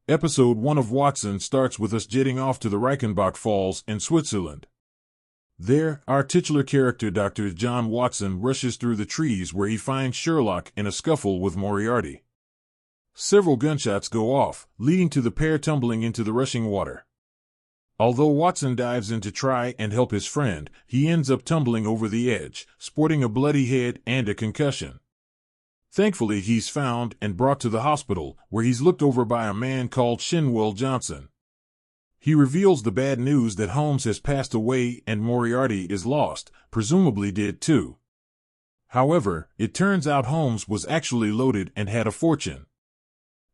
Episode 1 of Watson starts with us jetting off to the Reichenbach Falls in Switzerland. There, our titular character Dr. John Watson rushes through the trees where he finds Sherlock in a scuffle with Moriarty. Several gunshots go off, leading to the pair tumbling into the rushing water. Although Watson dives in to try and help his friend, he ends up tumbling over the edge, sporting a bloody head and a concussion. Thankfully, he's found and brought to the hospital, where he's looked over by a man called Shinwell Johnson. He reveals the bad news that Holmes has passed away and Moriarty is lost, presumably dead too. However, it turns out Holmes was actually loaded and had a fortune.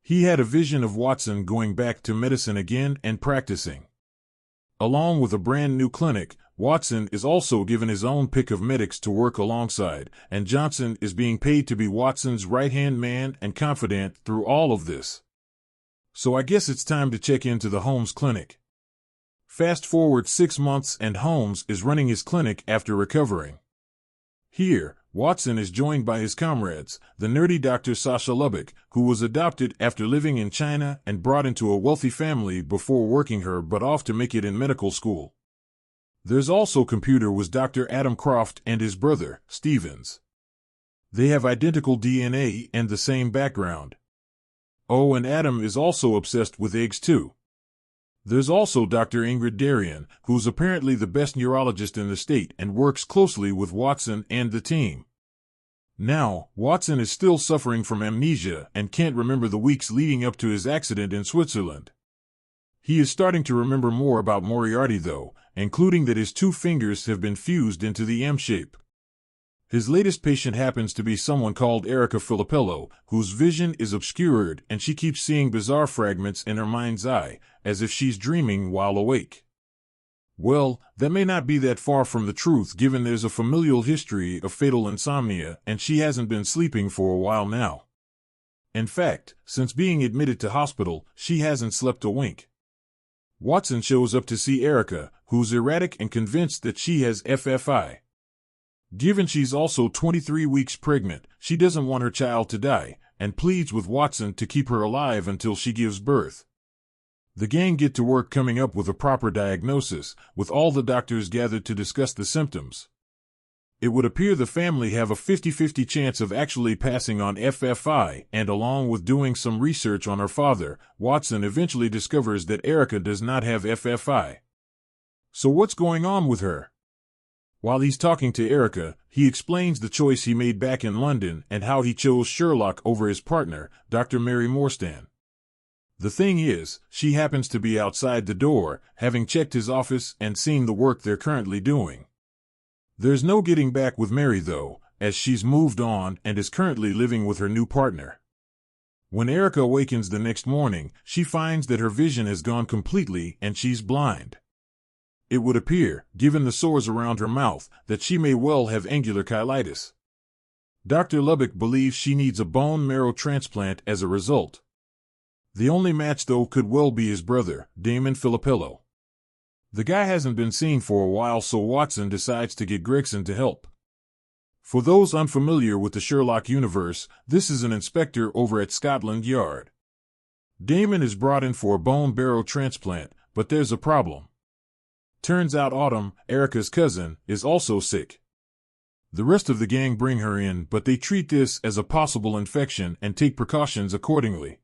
He had a vision of Watson going back to medicine again and practicing. Along with a brand new clinic, Watson is also given his own pick of medics to work alongside, and Johnson is being paid to be Watson's right-hand man and confidant through all of this. So I guess it's time to check into the Holmes clinic. Fast forward 6 months and Holmes is running his clinic after recovering. Here, Watson is joined by his comrades, the nerdy Dr. Sasha Lubbock, who was adopted after living in China and brought into a wealthy family before working her butt off to make it in medical school. There's also computer whiz Dr. Adam Croft and his brother, Stevens. They have identical DNA and the same background. Oh, and Adam is also obsessed with eggs too. There's also Dr. Ingrid Darien, who's apparently the best neurologist in the state and works closely with Watson and the team. Now, Watson is still suffering from amnesia and can't remember the weeks leading up to his accident in Switzerland. He is starting to remember more about Moriarty though, including that his 2 fingers have been fused into the M shape. His latest patient happens to be someone called Erica Filippello, whose vision is obscured and she keeps seeing bizarre fragments in her mind's eye, as if she's dreaming while awake. Well, that may not be that far from the truth given there's a familial history of fatal insomnia and she hasn't been sleeping for a while now. In fact, since being admitted to hospital, she hasn't slept a wink. Watson shows up to see Erica, who's erratic and convinced that she has FFI. Given she's also 23 weeks pregnant, she doesn't want her child to die, and pleads with Watson to keep her alive until she gives birth. The gang get to work coming up with a proper diagnosis, with all the doctors gathered to discuss the symptoms. It would appear the family have a 50-50 chance of actually passing on FFI, and along with doing some research on her father, Watson eventually discovers that Erica does not have FFI. So what's going on with her? While he's talking to Erica, he explains the choice he made back in London and how he chose Sherlock over his partner, Dr. Mary Morstan. The thing is, she happens to be outside the door, having checked his office and seen the work they're currently doing. There's no getting back with Mary though, as she's moved on and is currently living with her new partner. When Erica awakens the next morning, she finds that her vision has gone completely and she's blind. It would appear, given the sores around her mouth, that she may well have angular cheilitis. Dr. Lubbock believes she needs a bone marrow transplant as a result. The only match though could well be his brother, Damon Filippello. The guy hasn't been seen for a while, so Watson decides to get Gregson to help. For those unfamiliar with the Sherlock universe, this is an inspector over at Scotland Yard. Damon is brought in for a bone marrow transplant, but there's a problem. Turns out Autumn, Erica's cousin, is also sick. The rest of the gang bring her in, but they treat this as a possible infection and take precautions accordingly.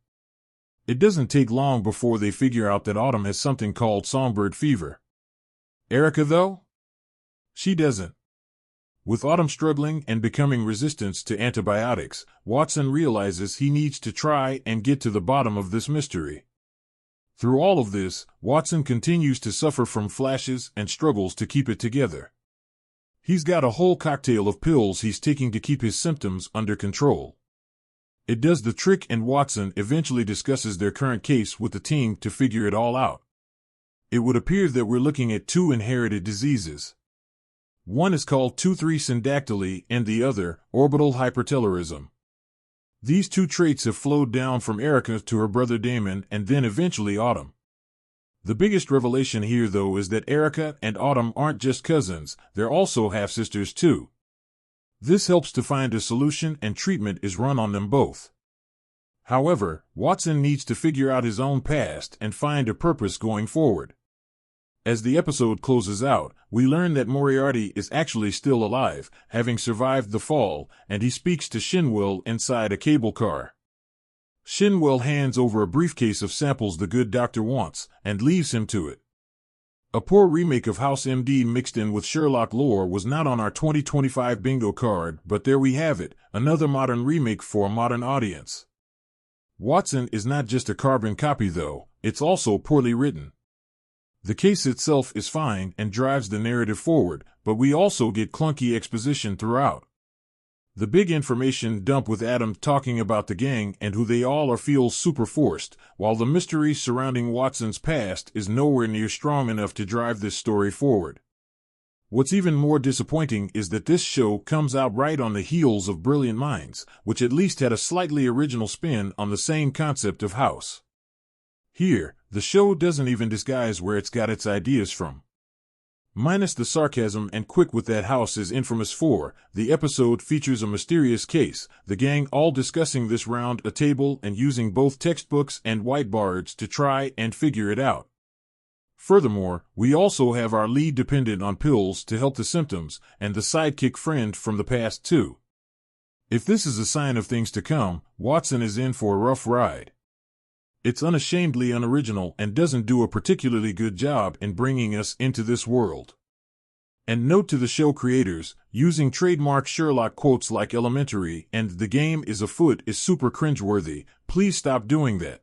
It doesn't take long before they figure out that Autumn has something called songbird fever. Erica, though? She doesn't. With Autumn struggling and becoming resistant to antibiotics, Watson realizes he needs to try and get to the bottom of this mystery. Through all of this, Watson continues to suffer from flashes and struggles to keep it together. He's got a whole cocktail of pills he's taking to keep his symptoms under control. It does the trick, and Watson eventually discusses their current case with the team to figure it all out. It would appear that we're looking at 2 inherited diseases. One is called tooth-3 syndactyly and the other, orbital hypertelorism. These 2 traits have flowed down from Erica to her brother Damon and then eventually Autumn. The biggest revelation here though is that Erica and Autumn aren't just cousins, they're also half-sisters too. This helps to find a solution and treatment is run on them both. However, Watson needs to figure out his own past and find a purpose going forward. As the episode closes out, we learn that Moriarty is actually still alive, having survived the fall, and he speaks to Shinwell inside a cable car. Shinwell hands over a briefcase of samples the good doctor wants, and leaves him to it. A poor remake of House MD mixed in with Sherlock lore was not on our 2025 bingo card, but there we have it, another modern remake for a modern audience. Watson is not just a carbon copy though, it's also poorly written. The case itself is fine and drives the narrative forward, but we also get clunky exposition throughout. The big information dump with Adam talking about the gang and who they all are feels super forced, while the mystery surrounding Watson's past is nowhere near strong enough to drive this story forward. What's even more disappointing is that this show comes out right on the heels of Brilliant Minds, which at least had a slightly original spin on the same concept of House. Here, the show doesn't even disguise where it's got its ideas from. Minus the sarcasm and quick with that House is infamous for, the episode features a mysterious case, the gang all discussing this round a table and using both textbooks and whiteboards to try and figure it out. Furthermore, we also have our lead dependent on pills to help the symptoms, and the sidekick friend from the past too. If this is a sign of things to come, Watson is in for a rough ride. It's unashamedly unoriginal and doesn't do a particularly good job in bringing us into this world. And note to the show creators, using trademark Sherlock quotes like elementary and the game is afoot is super cringeworthy, please stop doing that.